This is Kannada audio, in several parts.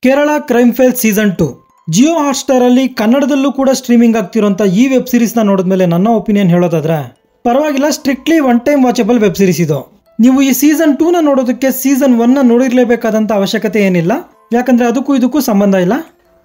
Kerala crime files season 2 Jio Hotstar ಅಲ್ಲಿ ಕನ್ನಡದಲ್ಲೂ ಕೂಡ ಸ್ಟ್ರೀಮಿಂಗ್ ಆಗ್ತಿರುವಂತ ಈ ವೆಬ್ ಸೀರೀಸ್ ನ ನೋಡಿದ್ಮೇಲೆ ನನ್ನ ಒಪಿನಿಯನ್ ಹೇಳೋದಾದ್ರೆ ಪರವಾಗಿಲ್ಲ, strictly one time watchable web series ಇದು. ನೀವು ಈ ಸೀಸನ್ 2 ನ ನೋಡೋದಕ್ಕೆ ಸೀಸನ್ 1 ನ ನೋಡಿರ್ಲೇಬೇಕಾದಂತ ಅವಶ್ಯಕತೆ ಏನಿಲ್ಲ, ಯಾಕಂದ್ರೆ ಅದಕ್ಕೂ ಇದಕ್ಕೂ ಸಂಬಂಧ ಇಲ್ಲ.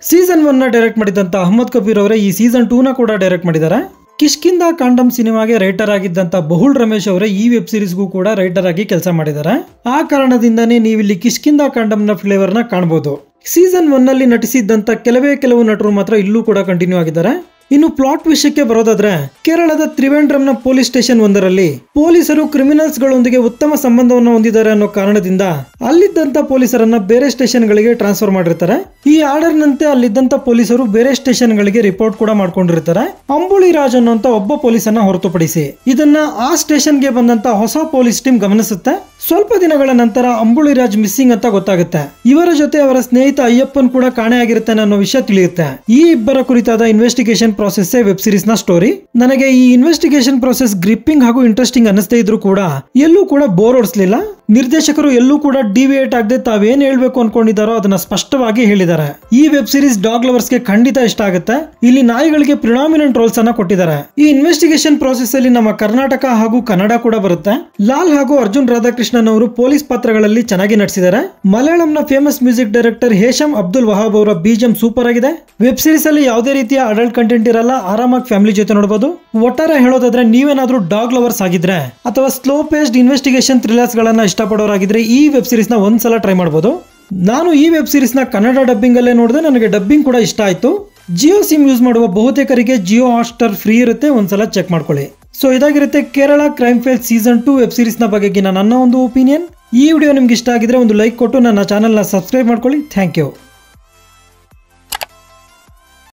ಸೀಸನ್ 1 ನ ಡೈರೆಕ್ಟ್ ಮಾಡಿದಂತ ಅಹಮದ್ ಕಬೀರ್ ಅವರೇ ಈ ಸೀಸನ್ 2 ನ ಕೂಡ ಡೈರೆಕ್ಟ್ ಮಾಡಿದ್ದಾರೆ. ಕಿಷ್ಕಿಂದ ಕಾಂಡಮ್ ಸಿನಿಮಾಗೆ ರೈಟರ್ ಆಗಿದ್ದಂತ ಬಹುಳ್ ರಮೇಶ್ ಅವರೇ ಈ ವೆಬ್ ಸೀರೀಸ್ಗೂ ಕೂಡ ರೈಟರ್ ಆಗಿ ಕೆಲಸ ಮಾಡಿದ್ದಾರೆ. ಆ ಕಾರಣದಿಂದಾನೇ ನೀವಿಲ್ಲಿ ಕಿಷ್ಕಿಂದ ಕಾಂಡಮ್ ನ ಫ್ಲೇವರ್ ನ ಕಾಣಬಹುದು. ಸೀಸನ್ 1 ನಲ್ಲಿ ನಟಿಸಿದ್ದಂತ ಕೆಲವು ನಟರು ಮಾತ್ರ ಇಲ್ಲೂ ಕೂಡ ಕಂಟಿನ್ಯೂ ಆಗಿದ್ದಾರೆ. ಇನ್ನು ಪ್ಲಾಟ್ ವಿಷಯಕ್ಕೆ ಬರೋದಾದ್ರೆ, ಕೇರಳದ ತ್ರಿವೇಂದ್ರಂನ ಪೊಲೀಸ್ ಸ್ಟೇಷನ್ ಒಂದರಲ್ಲಿ ಪೊಲೀಸರು ಕ್ರಿಮಿನಲ್ಸ್ ಗಳೊಂದಿಗೆ ಉತ್ತಮ ಸಂಬಂಧವನ್ನು ಹೊಂದಿದ್ದಾರೆ ಅನ್ನೋ ಕಾರಣದಿಂದ ಅಲ್ಲಿದ್ದಂತ ಪೊಲೀಸರನ್ನ ಬೇರೆ ಸ್ಟೇಷನ್ ಗಳಿಗೆ ಟ್ರಾನ್ಸ್ಫರ್ ಮಾಡಿರ್ತಾರೆ. ಈ ಆರ್ಡರ್ ನಂತೆ ಅಲ್ಲಿದ್ದಂತ ಪೊಲೀಸರು ಬೇರೆ ಸ್ಟೇಷನ್ ಗಳಿಗೆ ರಿಪೋರ್ಟ್ ಕೂಡ ಮಾಡ್ಕೊಂಡಿರ್ತಾರೆ, ಅಂಬುಳಿ ರಾಜ್ ಅನ್ನುವಂತ ಒಬ್ಬ ಪೊಲೀಸನ್ನ ಹೊರತುಪಡಿಸಿ. ಇದನ್ನ ಆ ಸ್ಟೇಷನ್ ಗೆ ಬಂದಂತ ಹೊಸ ಪೊಲೀಸ್ ಟೀಮ್ ಗಮನಿಸುತ್ತೆ. ಸ್ವಲ್ಪ ದಿನಗಳ ನಂತರ ಅಂಬುಳಿ ರಾಜ್ ಮಿಸ್ಸಿಂಗ್ ಅಂತ ಗೊತ್ತಾಗುತ್ತೆ. ಇವರ ಜೊತೆ ಅವರ ಸ್ನೇಹಿತ ಅಯ್ಯಪ್ಪನ್ ಕೂಡ ಕಾಣೆ ಆಗಿರ್ತಾನೆ ಅನ್ನೋ ವಿಷಯ ತಿಳಿಯುತ್ತೆ. ಈ ಇಬ್ಬರ ಕುರಿತಾದ ಇನ್ವೆಸ್ಟಿಗೇಷನ್ ಪ್ರಾಸೆಸ್ ವೆಬ್ ಸೀರೀಸ್ ನ ಸ್ಟೋರಿ. ನನಗೆ ಈ ಇನ್ವೆಸ್ಟಿಗೇಷನ್ ಪ್ರಾಸೆಸ್ ಗ್ರಿಪ್ಪಿಂಗ್ ಹಾಗೂ ಇಂಟ್ರೆಸ್ಟಿಂಗ್ ಅನಿಸ್ತಾ ಇದ್ರು ಕೂಡ ಎಲ್ಲೂ ಕೂಡ ಬೋರ್ ಓಡಿಸಲಿಲ್ಲ. ನಿರ್ದೇಶಕರು ಎಲ್ಲೂ ಕೂಡ ಡಿವಿಯೇಟ್ ಆಗದೆ ತಾವೇನ್ ಹೇಳ್ಬೇಕು ಅನ್ಕೊಂಡಿದ್ದಾರೋ ಅದನ್ನ ಸ್ಪಷ್ಟವಾಗಿ ಹೇಳಿದ್ದಾರೆ. ಈ ವೆಬ್ ಸೀರೀಸ್ ಡಾಗ್ ಲವರ್ಸ್ ಗೆ ಖಂಡಿತ ಇಷ್ಟ ಆಗುತ್ತೆ. ಇಲ್ಲಿ ನಾಯಿಗಳಿಗೆ ಪ್ರಿಡಾಮಿನೆಂಟ್ ರೋಲ್ಸ್ ಅನ್ನ ಕೊಟ್ಟಿದ್ದಾರೆ. ಈ ಇನ್ವೆಸ್ಟಿಗೇಷನ್ ಪ್ರಾಸೆಸ್ ಅಲ್ಲಿ ನಮ್ಮ ಕರ್ನಾಟಕ ಹಾಗೂ ಕನ್ನಡ ಕೂಡ ಬರುತ್ತೆ. ಲಾಲ್ ಹಾಗೂ ಅರ್ಜುನ್ ರಾಧಾಕೃಷ್ಣನ್ ಅವರು ಪೊಲೀಸ್ ಪಾತ್ರಗಳಲ್ಲಿ ಚೆನ್ನಾಗಿ ನಟಿಸಿದ್ದಾರೆ. ಮಲಯಾಳಂನ famous music director Hesham Abdul Wahab ಅವರ ಬಿಜಿಎಂ ಸೂಪರ್ ಆಗಿದೆ. ವೆಬ್ ಸೀರೀಸ್ ಅಲ್ಲಿ ಯಾವುದೇ ರೀತಿಯ ಅಡಲ್ಟ್ ಕಂಟೆಂಟ್ ಇರಲ್ಲ, ಆರಾಮಾಗಿ ಫ್ಯಾಮಿಲಿ ಜೊತೆ ನೋಡಬಹುದು. ಒಟ್ಟಾರೆ ಹೇಳೋದಾದ್ರೆ ನೀವೇನಾದ್ರೂ ಡಾಗ್ ಲವರ್ಸ್ ಆಗಿದ್ರೆ ಅಥವಾ ಸ್ಲೋ ಪೇಸ್ಡ್ ಇನ್ವೆಸ್ಟಿಗೇಷನ್ ಥ್ರಿಲ್ಲರ್ಸ್ ಗಳನ್ನ ಇಷ್ಟಪಡೋರಾಗಿದ್ರೆ ಈ ವೆಬ್ ಸೀರೀಸ್ ನ ಒಂದ್ಸಲ ಟ್ರೈ ಮಾಡಬಹುದು. ನಾನು ಈ ವೆಬ್ ಸೀರೀಸ್ ನ ಕನ್ನಡ ಡಬ್ಬಿಂಗ್ ಅಲ್ಲೇ ನೋಡಿದೆ, ನನಗೆ ಡಬ್ಬಿಂಗ್ ಕೂಡ ಇಷ್ಟ ಆಯ್ತು. ಜಿಯೋ ಸಿಮ್ ಯೂಸ್ ಮಾಡುವ ಬಹುತೇಕರಿಗೆ ಜಿಯೋ ಹಾಟ್ಸ್ಟಾರ್ ಫ್ರೀ ಇರುತ್ತೆ, ಒಂದ್ಸಲ ಚೆಕ್ ಮಾಡ್ಕೊಳ್ಳಿ. ಸೊ ಇದಾಗಿರುತ್ತೆ Kerala crime files season 2 web series ನ ಬಗೆಗಿನ ನನ್ನ ಒಂದು ಒಪಿನಿಯನ್. ಈ ವಿಡಿಯೋ ನಿಮ್ಗೆ ಇಷ್ಟ ಆಗಿದ್ರೆ ಒಂದು ಲೈಕ್ ಕೊಟ್ಟು ನನ್ನ ಚಾನೆಲ್ ನ ಸಬ್ಸ್ಕ್ರೈಬ್ ಮಾಡ್ಕೊಳ್ಳಿ. Thank you.